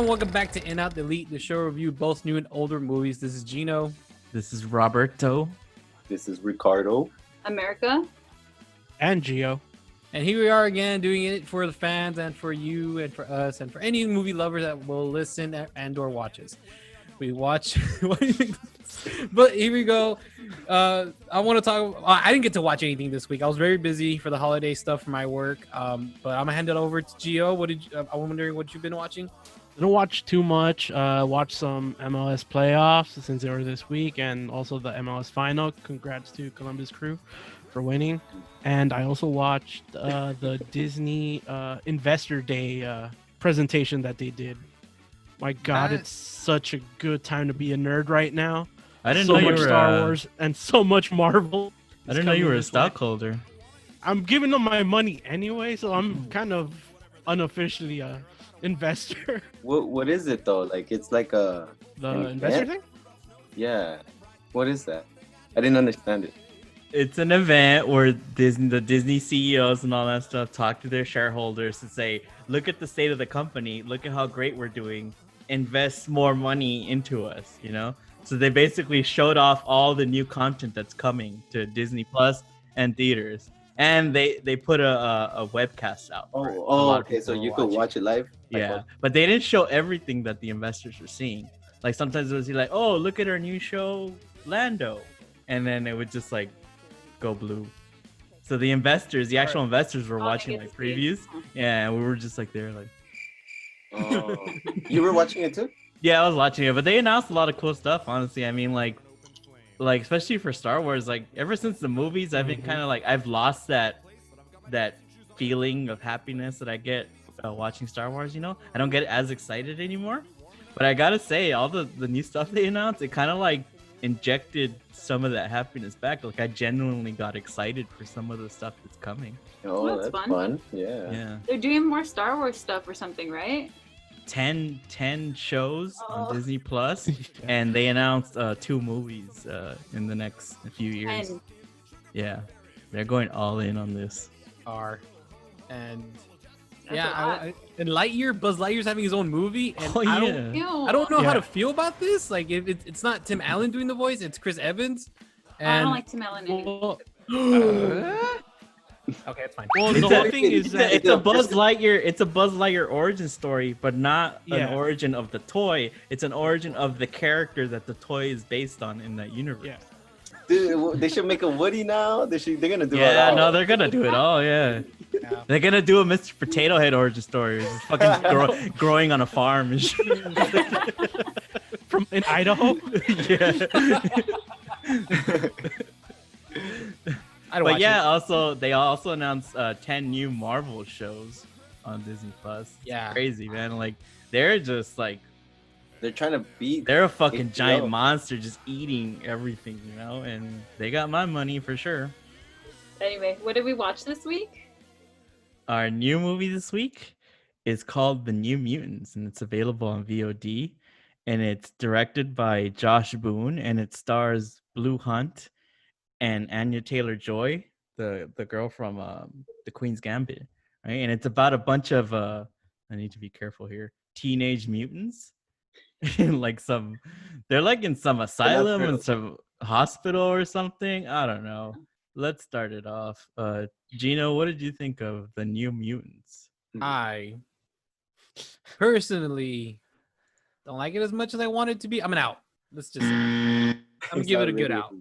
everyone, welcome back to In Out Delete, the show review both new and older movies. This is Gino. This is Roberto. This is Ricardo. America. And Gio. And here we are again doing it for the fans and for you and for us and for any movie lovers that will listen and or watches. We watch. What do you think? But here we go. I want to talk. I didn't get to watch anything this week. I was very busy for the holiday stuff for my work. But I'm gonna hand it over to Gio. I'm wondering what you've been watching. Didn't watch too much. Watched some MLS playoffs since they were this week, and also the MLS final. Congrats to Columbus Crew for winning. And I also watched the Disney Investor Day presentation that they did. My God, it's such a good time to be a nerd right now. I didn't so know you much were Star Wars and so much Marvel. I didn't know you were a stockholder. I'm giving them my money anyway, so I'm kind of unofficially a investor. What is it though? Like it's like The investor thing? Yeah. What is that? I didn't understand it. It's an event where the Disney CEOs and all that stuff talk to their shareholders and say, look at the state of the company, look at how great we're doing, invest more money into us, you know? So they basically showed off all the new content that's coming to Disney Plus and theaters. And they put a webcast out. Okay, so you could watch it live? Yeah, but they didn't show everything that the investors were seeing. Like sometimes it was like, oh, look at our new show, Lando. And then it would just like go blue. So the actual investors were watching like previews. Yeah, and we were just like there like. Oh, you were watching it too? Yeah, I was watching it, but they announced a lot of cool stuff. Honestly, I mean, like especially for Star Wars, like ever since the movies, I've been kind of like I've lost that feeling of happiness that I get watching Star Wars. You know, I don't get as excited anymore. But I gotta say, all the new stuff they announced, it kind of like injected some of that happiness back. Like I genuinely got excited for some of the stuff that's coming. Oh, that's fun. Yeah. They're doing more Star Wars stuff or something, right? 10 shows on Disney Plus, and they announced 2 movies in the next few years. 10. Yeah, they're going all in on this. And That's yeah, and Buzz Lightyear's having his own movie, and Oh, I yeah. don't know how Yeah. to feel about this. Like, it's not Tim Allen doing the voice; it's Chris Evans. And I don't like Tim Allen anymore. Okay, it's fine. Well, the whole thing is that It's a Buzz Lightyear origin story, but not an Yeah. origin of the toy. It's an origin of the character that the toy is based on in that universe. Yeah. Dude, they should make a Woody now. They're gonna do it. Yeah, all. no, they're gonna do it all. Yeah, Yeah. they're gonna do a Mr. Potato Head origin story. Just fucking growing on a farm and shit. from in Idaho. Yeah. But yeah, they also announced 10 new Marvel shows on Disney Plus. Yeah. Crazy, man. Like they're just like They're trying to beat. they're a fucking HBO. giant monster just eating everything, you know, and they got my money for sure. Anyway, what did we watch this week? Our new movie this week is called The New Mutants, and it's available on VOD, and it's directed by Josh Boone, and it stars Blue Hunt and Anya Taylor-Joy, the girl from The Queen's Gambit, right? And it's about a bunch of I need to be careful here, teenage mutants. They're like in some asylum and some hospital or something. I don't know. Let's start it off. Gino, what did you think of The New Mutants? I personally don't like it as much as I want it to be. I'm an out. Let's just. I'm gonna give it a good out.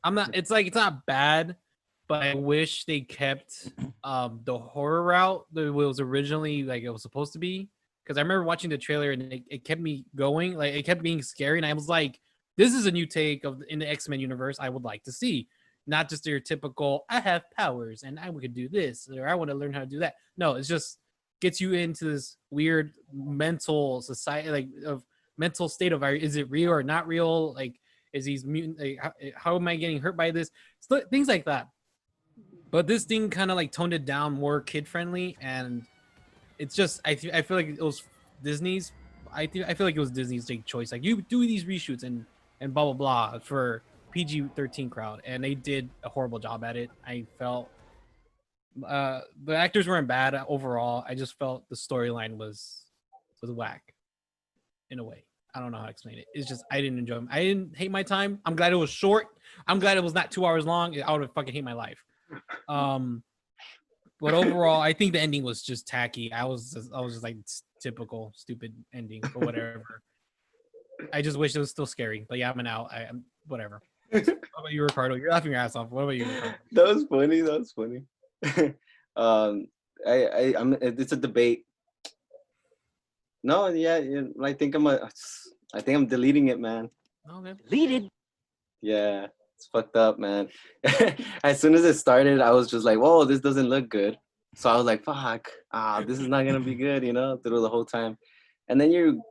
I'm not. It's not bad, but I wish they kept the horror route that it was originally like it was supposed to be. Because I remember watching the trailer and it kept me going. Like it kept being scary, and I was like, "This is a new take in the X-Men universe. I would like to see, not just your typical I have powers and I could do this or I want to learn how to do that." No, it's just gets you into this weird mental society, like of mental state of is it real or not real? Like, is these mutant? Like, how am I getting hurt by this? Things like that. But this thing kind of like toned it down, more kid friendly, and it's just I feel like it was Disney's. I feel like it was Disney's big choice. Like you do these reshoots and blah blah blah for PG-13 crowd, and they did a horrible job at it. I felt the actors weren't bad overall. I just felt the storyline was whack. in a way. I don't know how to explain it. It's just I didn't enjoy them. I didn't hate my time. I'm glad it was short. I'm glad it was not 2 hours long. I would have fucking hate my life. But overall, I think the ending was just tacky. I was just like typical stupid ending, but whatever. I just wish it was still scary. But yeah, I'm out. I'm whatever. What about you, Ricardo? You're laughing your ass off. What about you, Ricardo? That was funny. That was funny. It's a debate. No, yeah, I think I'm deleting it, man. Okay. Deleted. Yeah, it's fucked up, man. As soon as it started, I was just like, whoa, this doesn't look good. So I was like, fuck, this is not gonna be good, through the whole time. And then you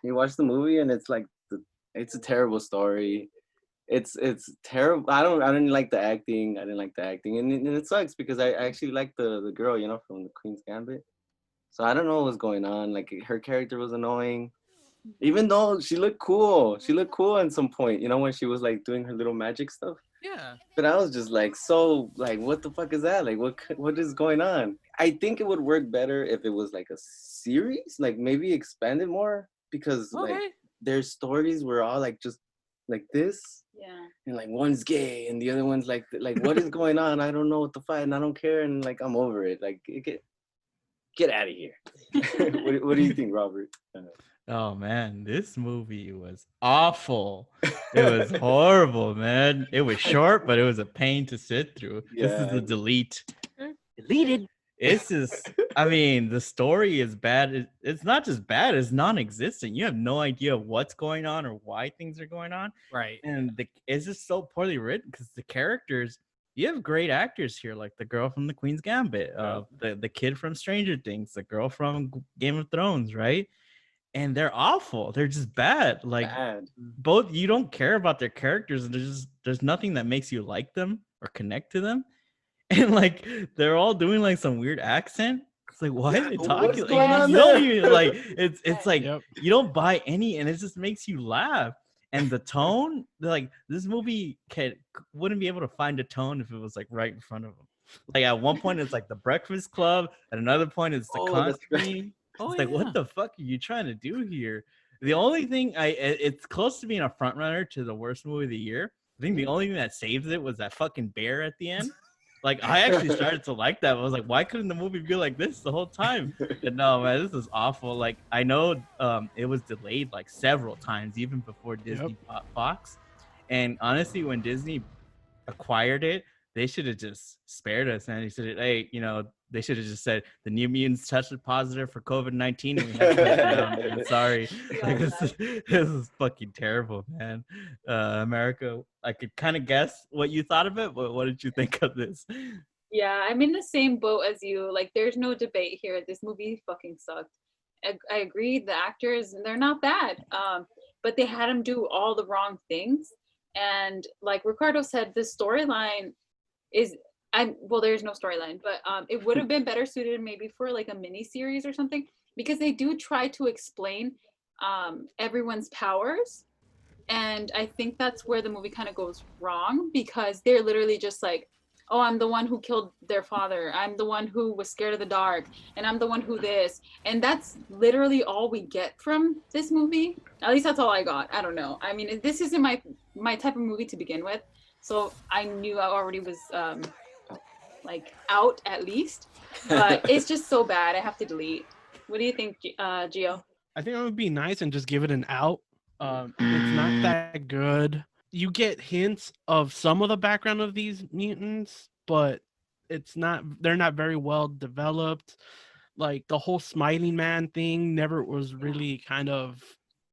watch the movie and it's like it's a terrible story. It's terrible. I didn't like the acting. And it sucks because I actually like the girl, from the Queen's Gambit. So I don't know what's going on. Like her character was annoying, even though she looked cool. She looked cool at some point, when she was like doing her little magic stuff. Yeah. But I was just like, so like, what the fuck is that? Like, what is going on? I think it would work better if it was like a series, like maybe expanded more, because like their stories were all like just like this. Yeah. And like one's gay and the other one's like what is going on? I don't know what the fuck, and I don't care, and like I'm over it. Like get out of here. What do you think, Robert? Oh man, this movie was awful. It was horrible, man. It was short, but it was a pain to sit through. This is a delete. Deleted. It's just, I mean, the story is bad. It's not just bad, it's non-existent. You have no idea what's going on or why things are going on. Right. And it's just so poorly written because the characters, you have great actors here, like the girl from the Queen's Gambit, the kid from Stranger Things, the girl from Game of Thrones, right? And they're awful. They're just bad. Like both, you don't care about their characters, and there's nothing that makes you like them or connect to them. And like they're all doing like some weird accent. It's like, why are they talking? Like, you don't even like it's like you don't buy any, and it just makes you laugh. And the tone, like this movie wouldn't be able to find a tone if it was like right in front of them. Like at one point it's like the Breakfast Club, at another point it's the Constantine. It's like, what the fuck are you trying to do here? The only thing it's close to being a front runner to the worst movie of the year. I think the only thing that saves it was that fucking bear at the end. Like I actually started to like that. I was like, why couldn't the movie be like this the whole time? But no, man, this is awful. Like I know it was delayed like several times, even before Disney bought Fox. And honestly, when Disney acquired it, they should have just spared us. And they said, hey, they should have just said the New Mutants tested positive for COVID-19. And we have to take it down, man. Sorry. Like, this is fucking terrible, man. America, I could kind of guess what you thought of it, but what did you think of this? Yeah, I'm in the same boat as you. Like, there's no debate here. This movie fucking sucked. I agree. The actors, they're not bad. But they had them do all the wrong things. And like Ricardo said, the storyline is... there's no storyline, but it would have been better suited maybe for like a mini series or something, because they do try to explain everyone's powers, and I think that's where the movie kind of goes wrong, because they're literally just like, oh, I'm the one who killed their father, I'm the one who was scared of the dark, and I'm the one who this, and that's literally all we get from this movie. At least that's all I got. I don't know. I mean, this isn't my type of movie to begin with, so I knew I already was like out at least, but it's just so bad I have to delete. What do you think, Gio? I think I would be nice and just give it an out. It's not that good. You get hints of some of the background of these mutants, but they're not very well developed. Like the whole smiling man thing never was really kind of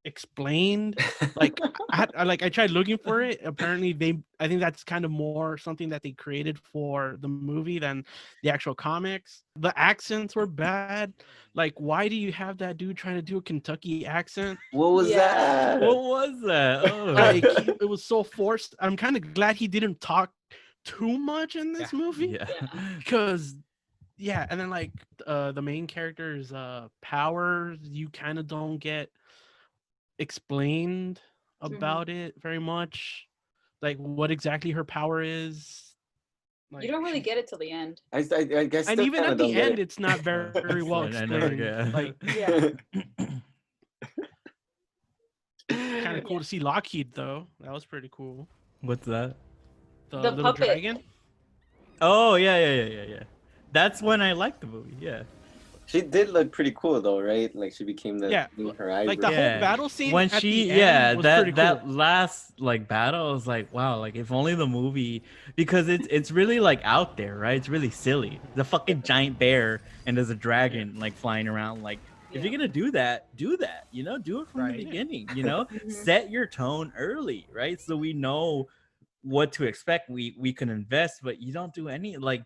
explained. Like I tried looking for it. Apparently I think that's kind of more something that they created for the movie than the actual comics. The accents were bad. Like, why do you have that dude trying to do a Kentucky accent? What was that? What was that? Oh. Like, it was so forced. I'm kind of glad he didn't talk too much in this movie. Because and then like the main character's powers, you kind of don't get explained about it very much, like what exactly her power is. Like, you don't really get it till the end. I guess, and even at the end, it's not very well explained. Like, Kind of cool to see Lockheed though. That was pretty cool. What's that? The The little puppet. dragon. Oh yeah. That's when I liked the movie. Yeah. She did look pretty cool though, right? Like she became the Yeah, her eyes. Like were- the whole battle scene when at she the end was pretty that cool. last like battle, I was like, wow, like if only the movie, because it's really like out there, right? It's really silly. The fucking giant bear and there's a dragon like flying around. Like if you're gonna do that, you know, do it from Right. the beginning, you know, Mhm. set your tone early, right? So we know what to expect. We can invest, but you don't do any like.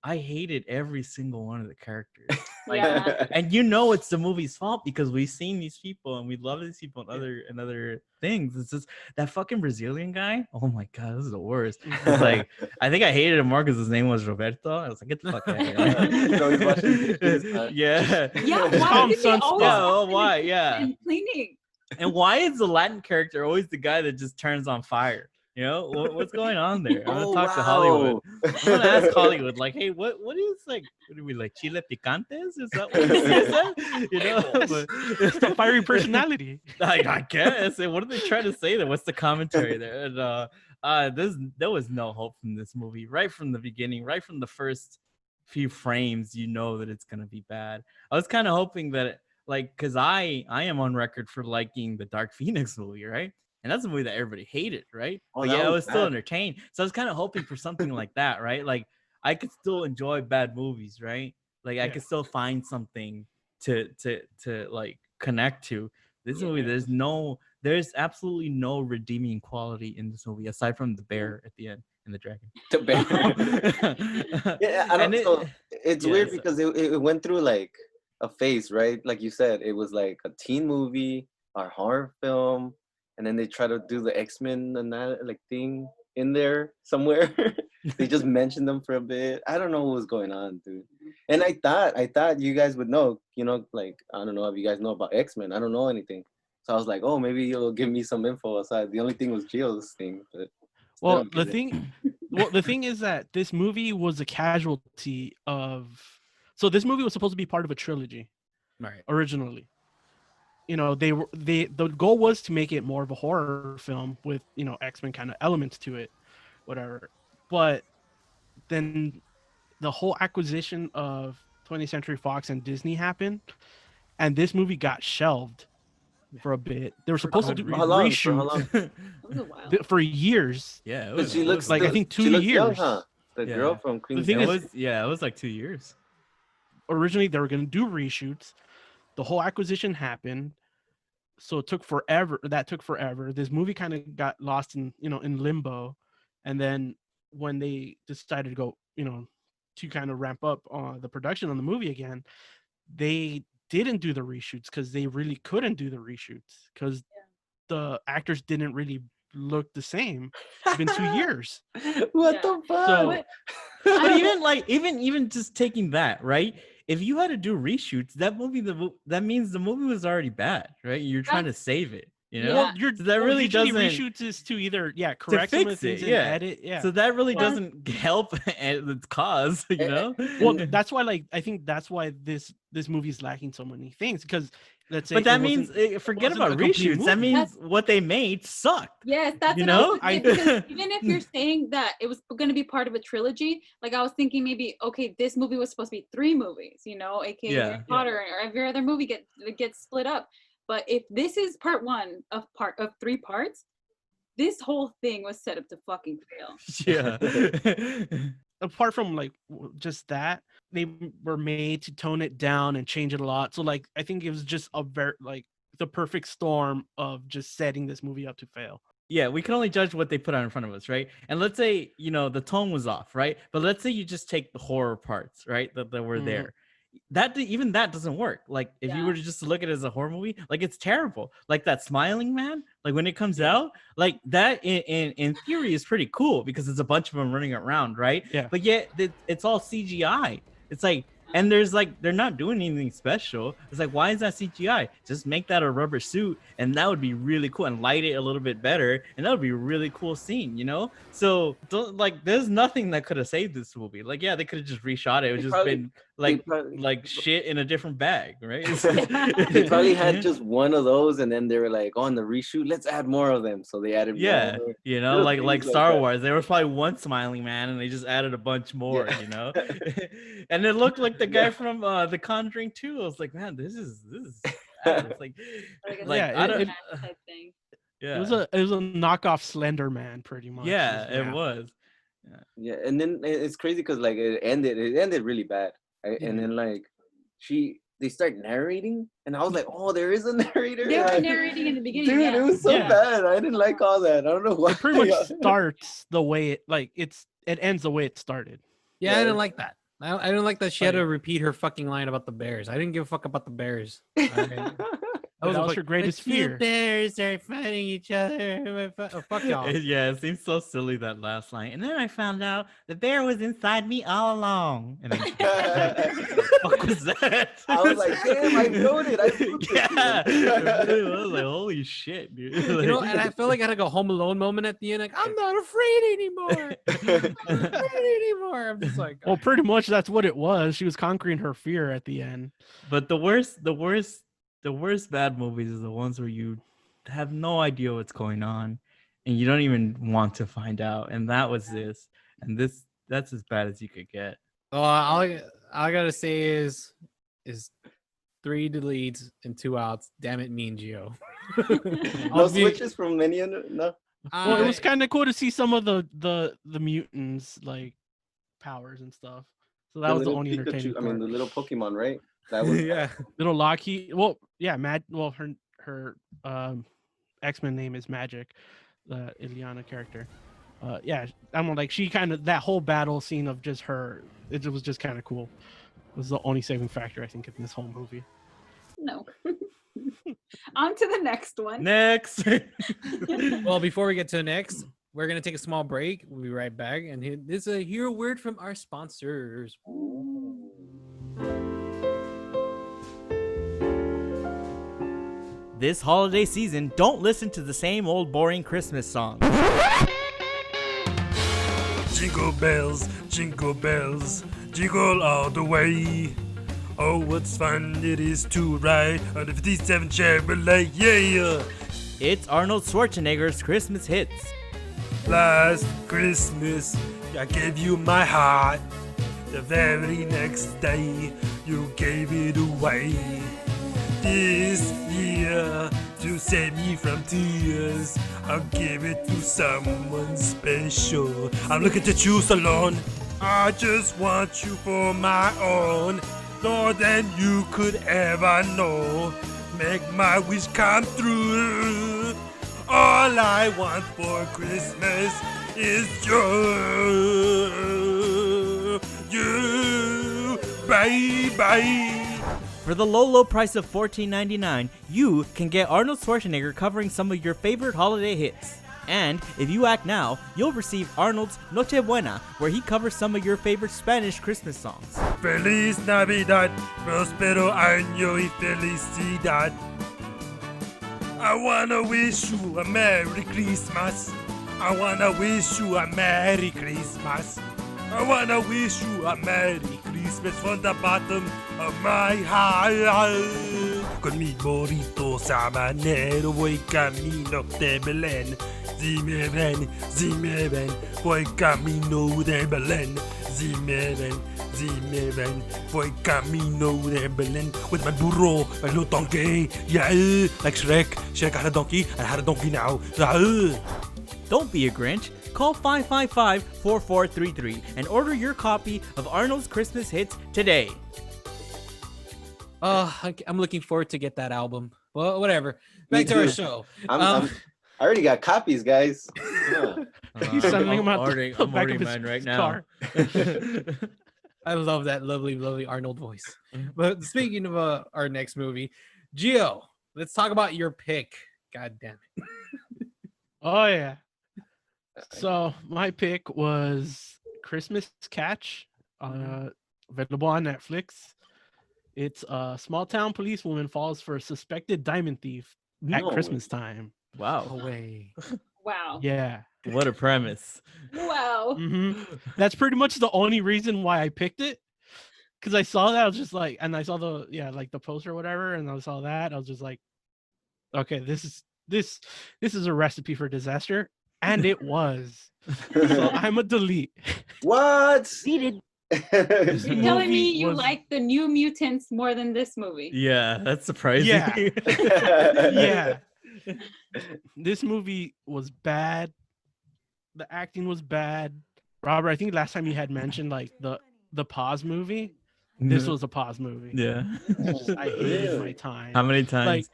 I hated every single one of the characters. Like, Yeah. and you know it's the movie's fault because we've seen these people and we love these people and other things. It's just that fucking Brazilian guy. Oh my god, this is the worst. It's like I think I hated him more because his name was Roberto. I was like, get the fuck out of So he's washing here. dishes, huh? Yeah. Yeah, Just why call him did they Sunspot. always Yeah, have oh, to why? be Yeah. and cleaning? And why is the Latin character always the guy that just turns on fire? You know, what's going on there? I want to talk to Hollywood. I want to ask Hollywood, like, hey, what is like, what do we like, chile picantes? Is that what this is? You know, but It's the fiery personality. I guess. And what are they trying to say there? What's the commentary there? And there was no hope from this movie right from the beginning, right from the first few frames. You know that it's gonna be bad. I was kind of hoping that, like, because I am on record for liking the Dark Phoenix movie, right? And that's a movie that everybody hated, right? Oh, But that yeah, I was was still bad. entertained. So I was kind of hoping for something like that, right? Like I could still enjoy bad movies, right? Like I Yeah. could still find something to like connect to. This Yeah. movie, there's absolutely no redeeming quality in this movie aside from the bear at the end and the dragon. The bear. Yeah, I don't. And So it's yeah, weird so- because it went through like a phase, right? Like you said, it was like a teen movie or horror film, and then they try to do the X-Men and that like thing in there somewhere. They just mentioned them for a bit. I don't know what was going on, dude. And I thought you guys would know, you know, like I don't know if you guys know about X-Men. I don't know anything. So I was like, oh, maybe you'll give me some info aside. The only thing was Gio's thing, but Well, still, the thing is that this movie was a casualty of. So this movie was supposed to be part of a trilogy right. originally. You know, the goal was to make it more of a horror film with, you know, X-Men kind of elements to it, whatever. But then the whole acquisition of 20th Century Fox and Disney happened, and this movie got shelved for a bit. They were supposed to do For how long? For reshoot how long? It was a while. for years. Yeah, it But was, she it looks was like, I still- think she 2 looks young, years. huh? The Yeah. girl from Queen's thing it is- was it was like 2 years. Originally they were going to do reshoots. The whole acquisition happened, so it took forever. That took forever. This movie kind of got lost in, you know, in limbo, and then when they decided to go, you know, to kind of ramp up the production on the movie again, they didn't do the reshoots because they really couldn't do the reshoots because the actors didn't really look the same. It's been 2 years. What Yeah. the fuck? So- What? But even like even just taking that, right? If you had to do reshoots, that means the movie was already bad, right? You're trying to save it, you know? Yeah. Well, you're So that really usually doesn't reshoots is to either correct some of the fix it, things and yeah. edit. Yeah. So that really Yeah. doesn't help its cause, you know? Well, that's why, like, I think that's why this movie is lacking so many things because let's say. But that it means wasn't- forget wasn't about a complete reshoots. That movie. means what they made sucked. Yes, that's You what I was know? thinking, because even if you're saying that it was going to be part of a trilogy, like I was thinking maybe, okay, this movie was supposed to be 3 movies, you know, aka Yeah. Harry Potter or every other movie gets split up. But if this is part 1 of 3 parts, this whole thing was set up to fucking fail. Yeah. apart from like just that, they were made to tone it down and change it a lot. So like I think it was just a very like the perfect storm of just setting this movie up to fail. Yeah, we can only judge what they put out in front of us, right? And let's say, you know, the tone was off, right? But let's say you just take the horror parts, right? That were Mhm. there. Even that doesn't work. Like if you Yeah. were to just look at it as a horror movie, like it's terrible. Like that smiling man, like when it comes out, like that in theory is pretty cool because it's a bunch of them running around, right? Yeah. But yet it's all CGI. It's like, and there's like they're not doing anything special. It's like, why is that CGI? Just make that a rubber suit, and that would be really cool, and light it a little bit better, and that would be a really cool scene, you know? So like, there's nothing that could have saved this movie. Like, yeah, they could have just reshot it. It would They just probably- been like shit in a different bag, right? They probably had just one of those, and then they were like, on the reshoot, let's add more of them. So they added yeah, more. you know, like Star Wars. There was probably one smiling man, and they just added a bunch more, you know. And it looked like the guy from The Conjuring 2. I was like, man, this is bad. It's type thing. Yeah, it was a knockoff Slender Man, pretty much. Yeah, it was. Yeah, and then it's crazy because like it ended really bad. And then like they start narrating, and I was like, oh, there is a narrator. They were narrating in the beginning. Dude, it was so bad. I didn't like all that. I don't know why. It pretty much starts the way it ends the way it started. Yeah, I didn't like that. I didn't like that she had to repeat her fucking line about the bears. I didn't give a fuck about the bears. That was her greatest fear. Bears are fighting each other. Oh, fuck y'all. Yeah, it seems so silly, that last line. And then I found out the bear was inside me all along. And then, what the fuck was that? I was like, damn, I wrote it. I was like, holy shit, dude. You know, and I felt like I had like a Home Alone moment at the end. Like, I'm not afraid anymore. I'm not afraid anymore. I'm just like, well, pretty much that's what it was. She was conquering her fear at the end. But the worst bad movies is the ones where you have no idea what's going on and you don't even want to find out. And that was this. And that's as bad as you could get. all I gotta say is 3 deletes and 2 outs. Damn it, Mean Geo. No switches from any other. No. Well, it was kind of cool to see some of the mutants like powers and stuff. So that was the only entertaining part. I mean, the little Pokemon, right? That was little Lockheed. Well, yeah, her X-Men name is Magic, the Ileana character. Yeah, I'm like, she kind of, that whole battle scene of just her, it was just kind of cool. It was the only saving factor, I think, in this whole movie. No. On to the next one. Next. Well, before we get to the next, we're gonna take a small break. We'll be right back, and hear a word from our sponsors. This holiday season, don't listen to the same old boring Christmas songs. Jingle bells, jingle all the way. Oh, what's fun it is to ride on the 57 Chevrolet, yeah! It's Arnold Schwarzenegger's Christmas hits. Last Christmas, I gave you my heart. The very next day, you gave it away. This year, to save me from tears, I'll give it to someone special. I'm looking to choose alone. I just want you for my own, more than you could ever know. Make my wish come true. All I want for Christmas is you, baby. For the low price of $14.99, you can get Arnold Schwarzenegger covering some of your favorite holiday hits. And if you act now, you'll receive Arnold's Nochebuena, where he covers some of your favorite Spanish Christmas songs. Feliz Navidad, prospero año y felicidad. I wanna wish you a Merry Christmas. I wanna wish you a Merry Christmas. I wanna wish you a Merry Christmas from the bottom of my heart. Con mi gorrito sabanero voy camino de Belén. Si me ven, voy camino de Belén. Si me ven, voy camino de Belén. With my burro, my little donkey. Yeah, like Shrek. Shrek had a donkey, I had a donkey now. Don't be a Grinch. Call 555-4433 and order your copy of Arnold's Christmas hits today. I'm looking forward to get that album. Well, whatever. Back to our show. I already got copies, guys. He's sending them out I'm ordering mine right now. car. I love that lovely Arnold voice. But speaking of our next movie, Gio, let's talk about your pick. God damn it. Oh yeah. So my pick was Christmas Catch, available on Netflix. It's a small town policewoman falls for a suspected diamond thief at Christmas time. Wow. No way. Wow. Yeah. What a premise. Wow. That's pretty much the only reason why I picked it. because I saw that, I was just like, and I saw the poster or whatever, and I saw that, I was just like, okay, this is a recipe for disaster, and it was. So I'm a delete. What? You're This telling me movie you was- like the New Mutants more than this movie? Yeah, that's surprising. Yeah. Yeah. This movie was bad. The acting was bad. Robert, I think last time you had mentioned like the pause movie. This was a pause movie. Yeah. I hated my time. How many times? Like,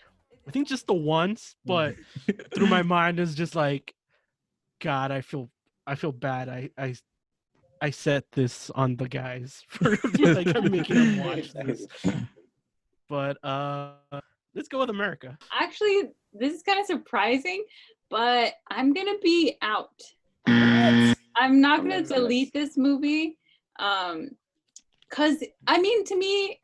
I think just the once, but through my mind is just like, God, I feel bad. I set this on the guys for like I'm making them watch this. But let's go with America. Actually, this is kind of surprising, but I'm gonna be out. I'm not gonna delete this movie. Cause I mean, to me,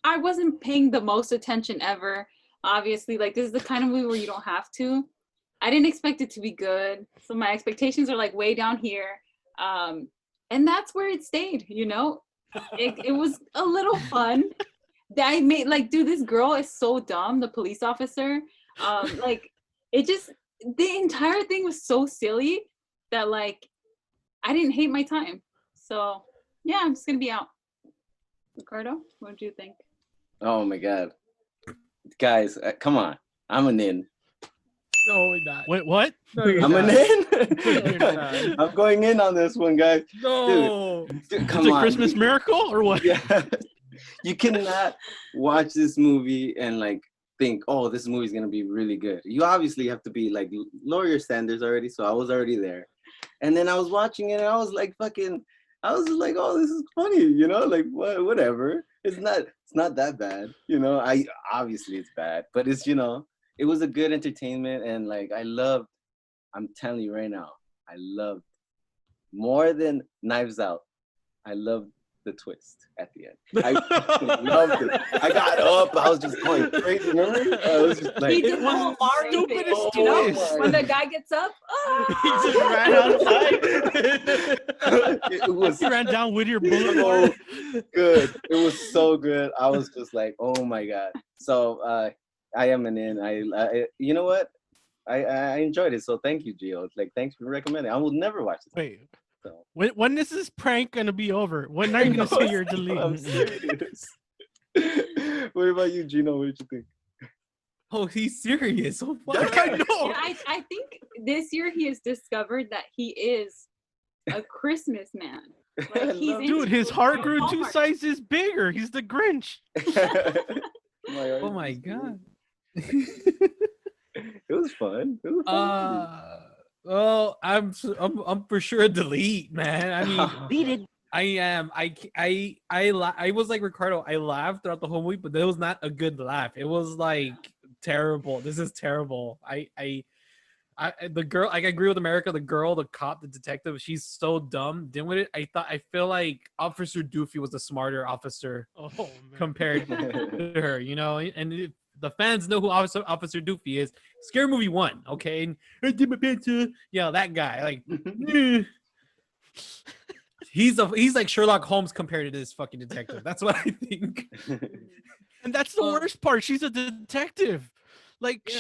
I wasn't paying the most attention ever. Obviously, like this is the kind of movie where you don't have to. I didn't expect it to be good, so my expectations are like way down here. And that's where it stayed. You know, it was a little fun. That I made like, dude, this girl is so dumb. The police officer, like, it just the entire thing was so silly that like I didn't hate my time. So yeah, I'm just gonna be out. Ricardo, what do you think? Oh my God, guys, come on! I'm an in. No, we're not. Wait, what? No, you're I'm not. an You're in. not. I'm going in on this one, guys. No. Dude, come It's a on. Christmas miracle or what? Yeah. You cannot watch this movie and like think, oh, this movie's gonna be really good. You obviously have to be like lower your standards already. So I was already there, and then I was watching it and I was like, I was like, oh, this is funny, you know, like whatever. It's not that bad, you know. I obviously it's bad, but it's, you know, it was a good entertainment, and like I'm telling you right now, I loved more than Knives Out. I loved the twist at the end. I loved it. I got up. I was just going crazy. Remember? I was just He like, did the whole Mario thing, stupidest you know? twist. When the guy gets up, He just ran outside. it was He ran down with your bullet. so good. It was so good. I was just like, oh my God. So I am an in. I you know what? I enjoyed it. So thank you, Gio. Like, thanks for recommending. I will never watch this. Wait, So. when is this prank gonna be over? When are you gonna say you're I'm deleting? serious. What about you, Gino? What did you think? Oh, he's serious. Oh, fuck. I know. and I think this year he has discovered that he is a Christmas man. Like, he's love Dude, his heart grew two Hallmark. sizes bigger. He's the Grinch. Oh my God. It was fun. It was fun. Well, I'm for sure a delete, man. I mean, Deleted. I am. I was like Ricardo. I laughed throughout the whole movie, but it was not a good laugh. It was like terrible. This is terrible. The girl. I agree with America. The girl, the cop, the detective. She's so dumb. Dealing with it. I feel like Officer Doofy was the smarter officer Oh man. compared to her. You know, and the fans know who Officer Doofy is. Scary Movie 1, okay? And I did my pizza. Yeah, that guy. Like, he's like Sherlock Holmes compared to this fucking detective. That's what I think. And that's the worst part. She's a detective. Like Yeah.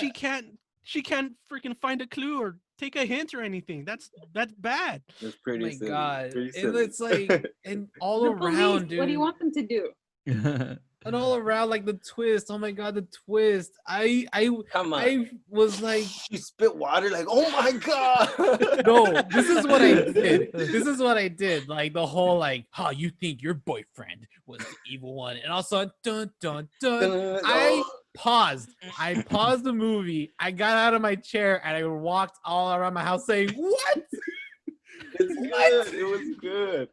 she can't freaking find a clue or take a hint or anything. That's bad. It's Oh pretty my silly. God. Pretty And silly. it's like, and all The around, police, dude. what do you want them to do? And all around, like the twist. Oh my God, the twist. I Come on. I was like, You spit water like, oh my God. no, this is what I did. This is what I did. Like the whole like, oh, you think your boyfriend was the evil one, and also dun dun dun. I paused. I paused the movie. I got out of my chair and I walked all around my house saying, "What?" It's good. It was good.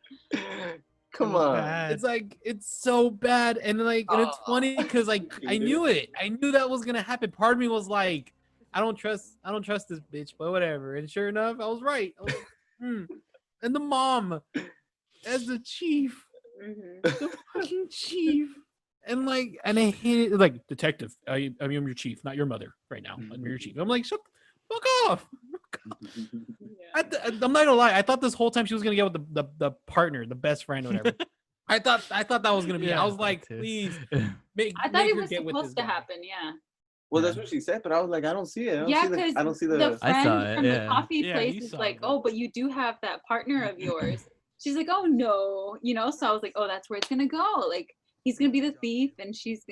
Come It was on. bad. It's like it's so bad, and like, and it's funny because like I knew it. I knew that was gonna happen. Part of me was like, I don't trust this bitch, but whatever. And sure enough, I was right. I was like, And the mom as the chief, the fucking chief, and like, and I hated it. Like, detective, I'm your chief, not your mother right now. I'm your chief. I'm like, fuck off. I'm not gonna lie. I thought this whole time she was gonna get with the partner, the best friend, or whatever. I thought that was gonna be. Yeah, I was like, too. please I make thought it her was get with this supposed to guy. happen. Yeah. Well, that's Yeah. what she said, but I was like, I don't see it. Yeah, I don't see the the. I saw friend it, from the yeah. coffee Yeah, place you is saw like, that. oh, but you do have that partner of yours. She's like, oh no, so I was like, oh, that's where it's gonna go. Like he's gonna be the thief, and she's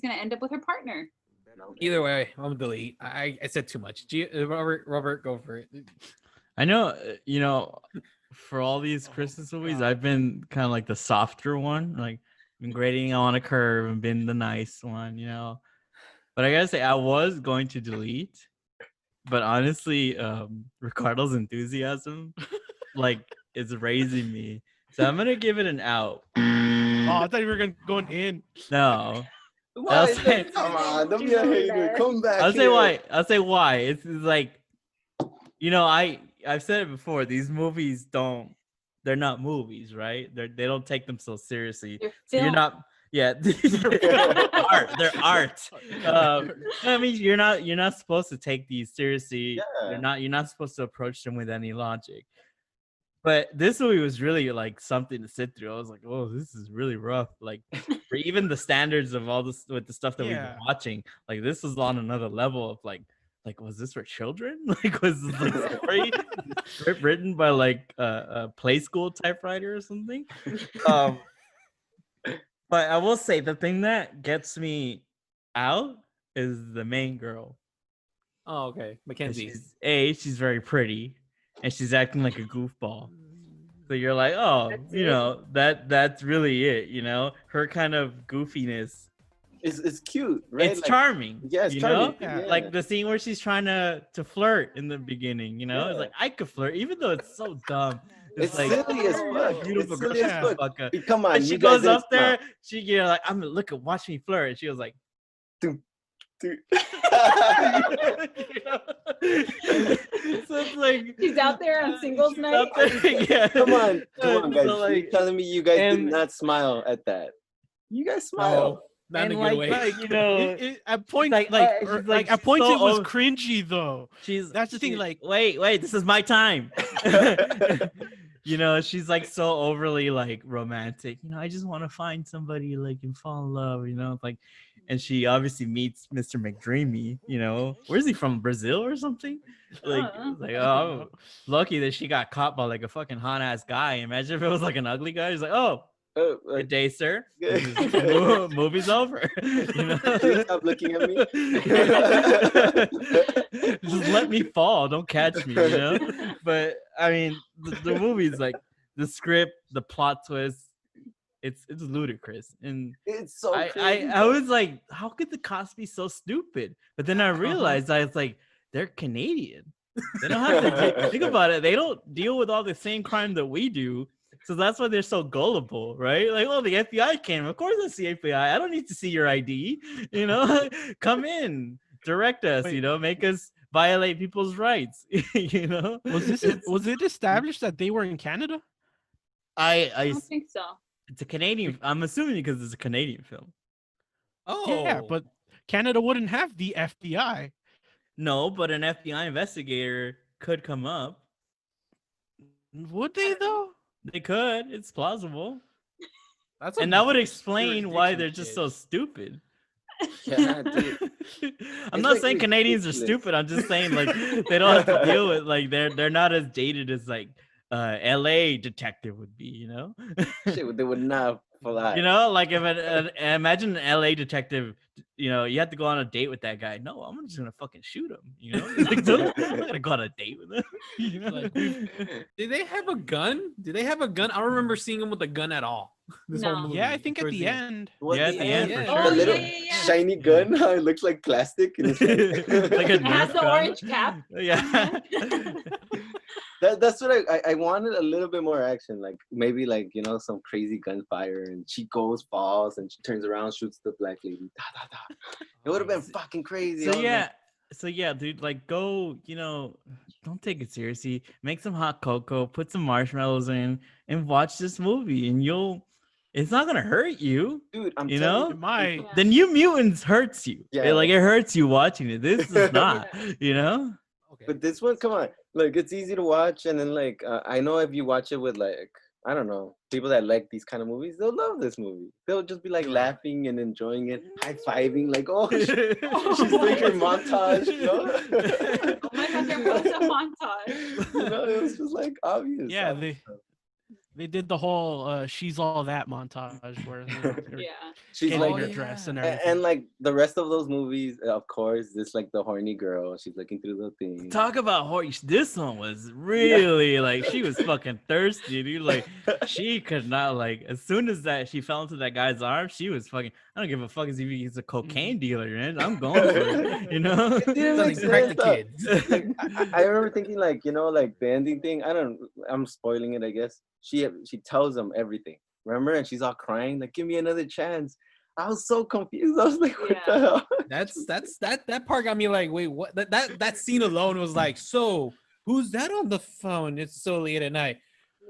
gonna end up with her partner. Either way, I'm gonna delete. I said too much. Robert, go for it. I know, for all these Christmas movies, God. I've been kind of like the softer one, like been grading on a curve and been the nice one, But I gotta say, I was going to delete, but honestly, Ricardo's enthusiasm, like, is raising me. So I'm gonna give it an out. Oh, I thought you were going in. No, Why? say- Come on, don't be a hater. Come back. I'll say here. why. I'll say why. It's like, I've said it before. These movies they're not movies, right? They don't take themselves seriously. They're So you're film. not, yeah, art. They're art. I mean, you're not supposed to take these seriously. Yeah. You're not supposed to approach them with any logic. But this movie was really like something to sit through. I was like, oh, this is really rough. Like for even the standards of all this with the stuff that we've been Yeah. watching, like this was on another level of like was this for children? Like was this a story script written by like a play school typewriter or something? But I will say the thing that gets me out is the main girl. Oh, okay, And Mackenzie. she's very pretty, and she's acting like a goofball. So you're like, oh, that's really it, her kind of goofiness. It's cute, right? It's Like, charming. Yeah, it's charming. Yeah. Like the scene where she's trying to flirt in the beginning, Yeah. It's like I could flirt, even though it's so dumb. It's like silly as fuck. beautiful It's girl. silly as Yeah. fuck. Fuck her. Come on, And she you guys goes up didn't there, like, I'm gonna watch me flirt. And she was like, smile. so it's like She's out there on singles she's night. out there, yeah. Come on, guys. So, You're telling me you guys did and- not smile at that? You guys No, smile. not in a And good like, way. At points, like, like, she's or, like, at she's points so it was over- cringy though. That's the thing, like- wait, this is my time. She's like so overly like romantic. I just want to find somebody like and fall in love. Like, and she obviously meets Mr. McDreamy. Where's he from? Brazil or something? Oh, lucky that she got caught by like a fucking hot ass guy. Imagine if it was like an ugly guy. He's like, oh, good day, sir. Movie's over. Please stop looking at me. Just let me fall. Don't catch me. But I mean, the movie's like the script, the plot twist. It's ludicrous, and It's so I crazy. was like, how could the cops be so stupid? But then I realized I was like, they're Canadian. They don't have to think about it. They don't deal with all the same crime that we do. So that's why they're so gullible, right? Like, oh, the FBI came. Of course, it's the FBI. I don't need to see your ID. Come in, direct us. Wait. Make us violate people's rights. Was it established that they were in Canada? I I don't think so. it's a Canadian. I'm assuming because it's a Canadian film. Oh, Yeah, but Canada wouldn't have the FBI. No, but an FBI investigator could come up. Would they though? They could. It's plausible. that's And that would explain why they're just so stupid. Yeah, dude. I'm It's, not like, saying Canadians are ridiculous. stupid. I'm just saying like they don't have to deal with like they're not as dated as like LA detective would be, Shit, they would not fly. Like if imagine an LA detective, you have to go on a date with that guy. No, I'm just gonna fucking shoot him. Like, I'm not gonna go on a date with him. Like, did they have a gun? Did they have a gun? I don't remember seeing him with a gun at all. This whole No. movie, Yeah, I think at towards the end. What, Yeah, at the end, for Yeah. sure. A little yeah. shiny gun. How it looks like plastic. And it's Like a It has Nerf the gun. orange cap. Yeah. That's what I wanted a little bit more action, like maybe like some crazy gunfire and she goes, falls, and she turns around, shoots the black lady. Da, da, da. It would have been fucking crazy. So yeah, dude, like go, don't take it seriously. Make some hot cocoa, put some marshmallows in, and watch this movie, and it's not gonna hurt you. Dude, I'm You telling know? It might. Yeah. The New Mutants hurts you. Yeah. It hurts you watching it. This is not, Okay. But this one, come on, like it's easy to watch, and then like I know if you watch it with like I don't know, people that like these kind of movies, they'll love this movie. They'll just be like laughing and enjoying it, high-fiving, like, oh, she's doing her montage, you know? Oh my god, there was a montage. You know, it was just like obvious. Yeah, they did the whole "she's all that" montage where they're Yeah. she's getting like, her dress and everything. and like the rest of those movies, of course, it's like the horny girl. She's looking through the thing. Talk about horny. This one was really like she was fucking thirsty, dude. Like she could not like as soon as that she fell into that guy's arms, she was fucking. I don't give a fuck if he's a cocaine dealer, man. I'm going for it, you know. It didn't make Doesn't crack sense, the though. kids. Like, I remember thinking, like, you know, like the ending thing. I'm spoiling it, I guess. She tells them everything. Remember, and she's all crying, like, "Give me another chance." I was so confused. I was like, "What the hell?" That part got me like, wait, what? That scene alone was like, so who's that on the phone? It's so late at night.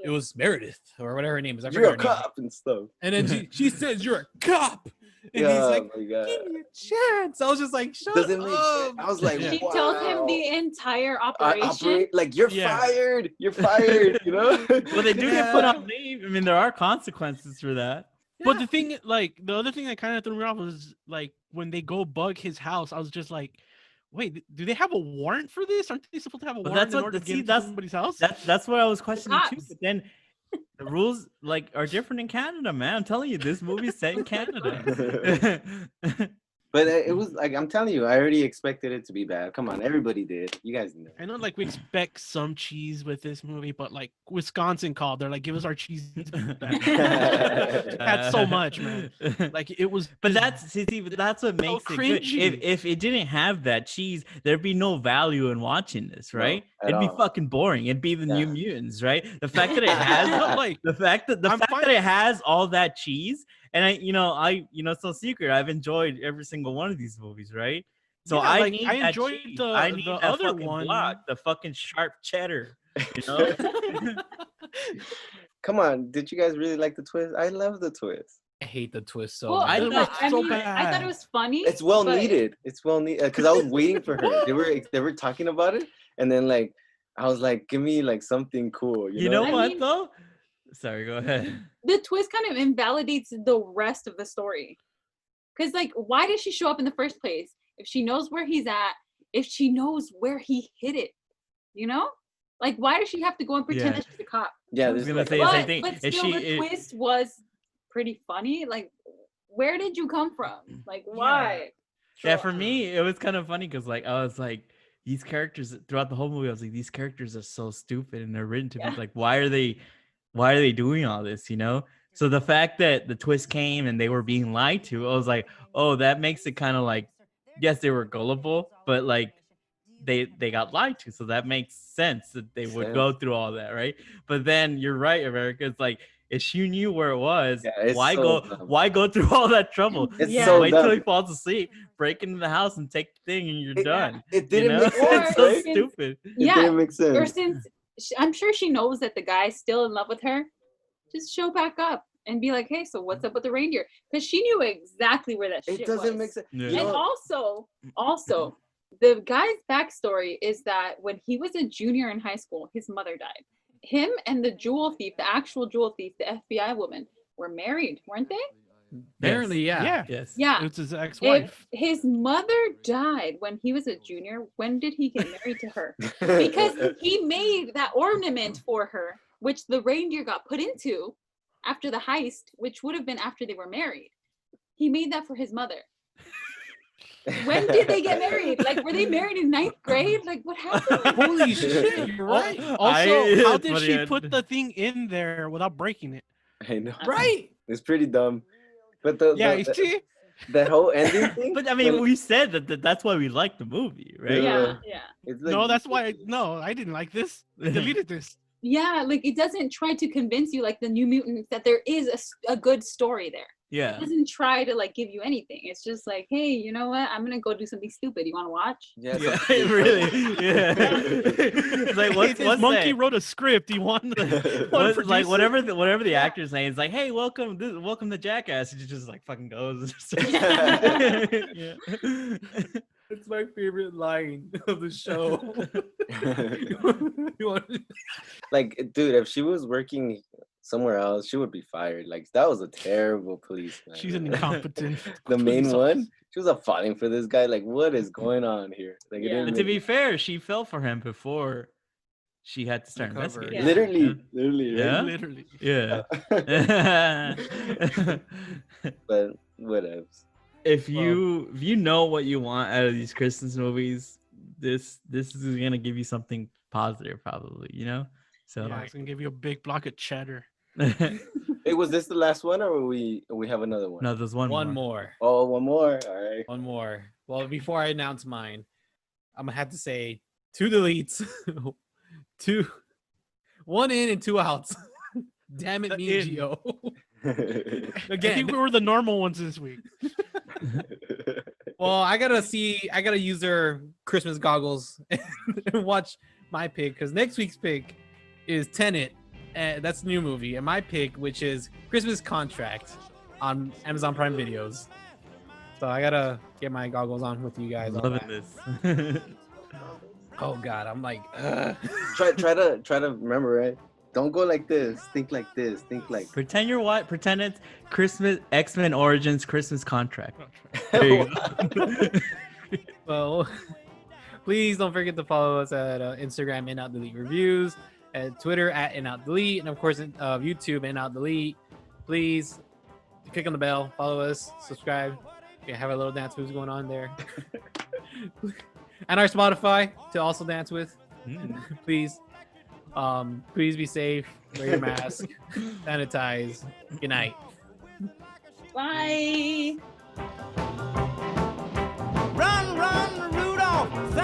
It was Meredith or whatever her name is. I You're a forgot her name. cop and stuff. And then she says, "You're a cop," and Yeah, he's like, my God. "Give me a chance." I was just like, "Shut Doesn't make up." sense. I was like, She wow. tells him the entire operation. Like, you're Yeah. fired. You're fired. You know. Well, they do get put on leave. I mean, there are consequences for that. But the thing, like, the other thing that kind of threw me off was like when they go bug his house. I was just like, wait, do they have a warrant for this? Aren't they supposed to have a But warrant that's in what- order to see, get into that's- somebody's house? That's what I was questioning too. cops. But then the rules like are different in Canada, man. I'm telling you, this movie's set in Canada. But it was like, I'm telling you, I already expected it to be bad. Come on, everybody did. You guys know. I know, like, we expect some cheese with this movie, but like Wisconsin called, they're like, give us our cheese back. Had so much, man. Like, it was. But just- but that's what makes it good. cringy. If it didn't have that cheese, there'd be no value in watching this, right? at It'd be all. fucking boring. It'd be the New Yeah. Mutants, right? The fact that it has But, like, the fact that I'm fine- that it has all that cheese, and it's no secret. I've enjoyed every single one of these movies, right? So Yeah, I like, need I that enjoyed cheese. the- I need the that other fucking one. block, the fucking sharp cheddar. You know? Come on, did you guys really like the twist? I love the twist. I hate the twist so Well, much. I I, love it so mean, I thought it was funny. It's well but- needed. It's well needed because I was waiting for her. They were talking about it, and then like I was like, give me like something cool. You know I what mean- though? Sorry, go ahead. The twist kind of invalidates the rest of the story. Because, like, why did she show up in the first place? If she knows where he's at, if she knows where he hid it, you know? Like, why does she have to go and pretend Yeah. that she's a cop? Yeah, I was there's gonna like, say the But, same thing. but Is still, she- the twist was pretty funny. Like, where did you come from? Like, why? Yeah, for me, it was kind of funny because like I was like, these characters throughout the whole movie, I was like, these characters are so stupid and they're written to Yeah. be like, why are they doing all this? You know? So the fact that the twist came and they were being lied to, I was like, oh, that makes it kind of like, yes, they were gullible, but like they got lied to, so that makes sense that they would go through all that, right? But then you're right, America. It's like if she knew where it was, Yeah, it's why so go dumb. why go through all that trouble? It's Yeah. so Wait till he dumb. falls asleep, break into the house and take the thing, and you're done. It You didn't know? make sense, It's so right? stupid. It Yeah. didn't make sense. Or since I'm sure she knows that the guy's still in love with her, just show back up and be like, hey, so what's up with the reindeer? Because she knew exactly where that shit It doesn't was. make sense. Yeah. You And know, also, the guy's backstory is that when he was a junior in high school, his mother died. Him and the jewel thief, the actual jewel thief, the FBI woman, were married, weren't they? Apparently, yeah. Yeah. Yes. Yeah. It's his ex-wife. If his mother died when he was a junior, when did he get married to her? Because he made that ornament for her, which the reindeer got put into after the heist, which would have been after they were married. He made that for his mother. When did they get married? Like, were they married in 9th grade? Like, what happened? Holy shit, you're right. Also, how did Funny, she I- put the thing in there without breaking it? I know. Right. It's pretty dumb. But the Yeah, you see? that whole ending thing. But I mean, the- we said that's why we like the movie, right? Yeah, yeah. it's like, No, that's why. No, I didn't like this. I deleted this. Yeah, like it doesn't try to convince you, like the New Mutants, that there is a good story there. Yeah. It doesn't try to like give you anything. It's just like, hey, you know what? I'm gonna go do something stupid. You want to watch? Yeah, Yeah, it's really. Yeah. It's like what's This monkey that? wrote a script. He wanted What's, like whatever the actor's saying, it's like, hey, welcome to Jackass. He just like fucking goes. Yeah. It's my favorite line of the show. You want- like, dude, if she was working somewhere else, she would be fired. Like that was a terrible policeman. She's an incompetent. The main police one, officer. she was fighting for this guy. Like, what is going on here? Like, it Yeah. didn't And to make- be fair, she fell for him before she had to start Uncover. investigating. Yeah. literally, Yeah? Literally. Yeah. But whatever. if you know what you want out of these Christmas movies, this is gonna give you something positive, probably. You know. So Yeah, it's gonna give you a big block of cheddar. Hey, was this the last one, or we have another one? no, there's one more. more. Oh, one more. All right. One more. Well, before I announce mine, I'm gonna have to say 2 deletes, 1 in and 2 outs. Damn it, The me in. Gio. I think Again. we were the normal ones this week. Well, I gotta use their Christmas goggles and watch my pick, because next week's pick is Tenet. That's the new movie, and my pick, which is Christmas Contract on Amazon Prime Videos. So I gotta get my goggles on with you guys. on Loving that. this. Oh God, I'm like, try to remember, right? Don't go like this. Think like this. Think like. Pretend you're what? Pretend it's Christmas X-Men Origins Christmas Contract. There you go. well, please don't forget to follow us at Instagram In Out Delete Reviews, at Twitter at In Out Delete, and of course YouTube In Out Delete. Please click on the bell, follow us, subscribe. We have a little dance moves going on there, and our Spotify to also dance with. Please, please be safe. Wear your mask. Sanitize. Good night. Bye. Run, run, Rudolph!